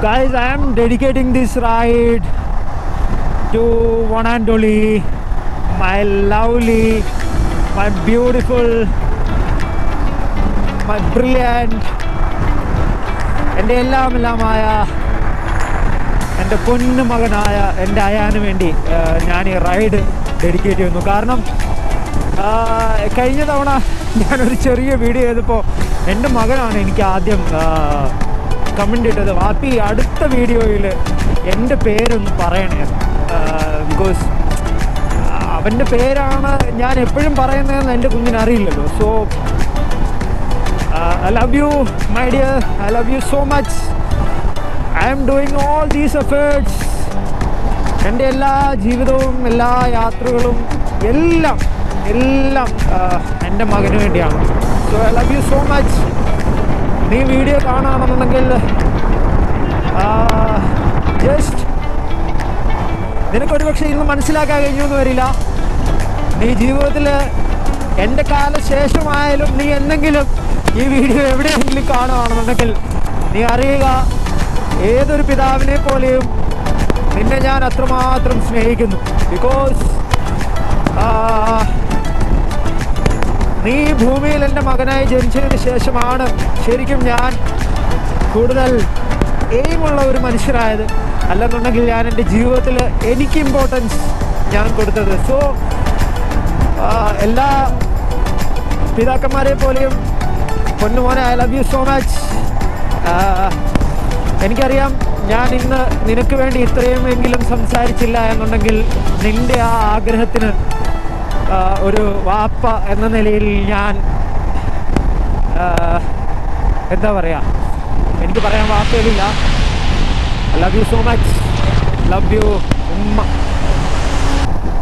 Guys, I am dedicating this ride to one and only my lovely, my beautiful, my brilliant, എൻ്റെ എല്ലാമായ എൻ്റെ പൊന്നു മകനായ എൻ്റെ അയാന് വേണ്ടി ഞാൻ ഈ റൈഡ് ഡെഡിക്കേറ്റ് ചെയ്യുന്നു. കാരണം കഴിഞ്ഞ തവണ ഞാനൊരു ചെറിയ വീഡിയോ ചെയ്തപ്പോൾ എൻ്റെ മകനാണ് എനിക്ക് ആദ്യം കമൻ്റ് ഇട്ടത്, വാപ്പി അടുത്ത വീഡിയോയിൽ എൻ്റെ പേരൊന്ന് പറയണേ, ബിക്കോസ് അവൻ്റെ പേരാണ് ഞാൻ എപ്പോഴും പറയുന്നതെന്ന് എൻ്റെ കുഞ്ഞിനറിയില്ലല്ലോ. So I love you, my dear. I love you so much. I am doing all these efforts. എൻ്റെ എല്ലാ ജീവിതവും എല്ലാ യാത്രകളും എല്ലാം എൻ്റെ മകന് വേണ്ടിയാണ്. So I love you so much. നീ വീഡിയോ കാണുകയാണെന്നുണ്ടെങ്കിൽ ജസ്റ്റ് നിനക്കൊരു പക്ഷേ ഇന്ന് മനസ്സിലാക്കാൻ കഴിഞ്ഞൊന്നും വരില്ല. നീ ജീവിതത്തിൽ എൻ്റെ കാലശേഷമായാലും നീ എന്തെങ്കിലും ഈ വീഡിയോ എവിടെയെങ്കിലും കാണുകയാണെന്നുണ്ടെങ്കിൽ നീ അറിയുക, ഏതൊരു പിതാവിനെ പോലെയും നിന്നെ ഞാൻ അത്രമാത്രം സ്നേഹിക്കുന്നു. ബിക്കോസ് നീ ഭൂമിയിൽ എൻ്റെ മകനായി ജനിച്ചതിന് ശേഷമാണ് ശരിക്കും ഞാൻ കൂടുതൽ എയിമുള്ള ഒരു മനുഷ്യനായത്. അല്ലെന്നുണ്ടെങ്കിൽ ഞാൻ എൻ്റെ ജീവിതത്തിൽ എനിക്ക് ഇമ്പോർട്ടൻസ് ഞാൻ കൊടുത്തത്. സോ എല്ലാ പിതാക്കന്മാരെ പോലെയും പൊന്നുമോനെ, I love you so much. എനിക്കറിയാം ഞാൻ ഇന്ന് നിനക്ക് വേണ്ടി ഇത്രയുമെങ്കിലും സംസാരിച്ചില്ല എന്നുണ്ടെങ്കിൽ നിൻ്റെ ആ ആഗ്രഹത്തിന് ഒരു വാപ്പ എന്ന നിലയിൽ ഞാൻ എന്താ പറയുക, എനിക്ക് പറയാൻ വാക്കുകളില്ല. I love you so much. Love you ഉമ്മ.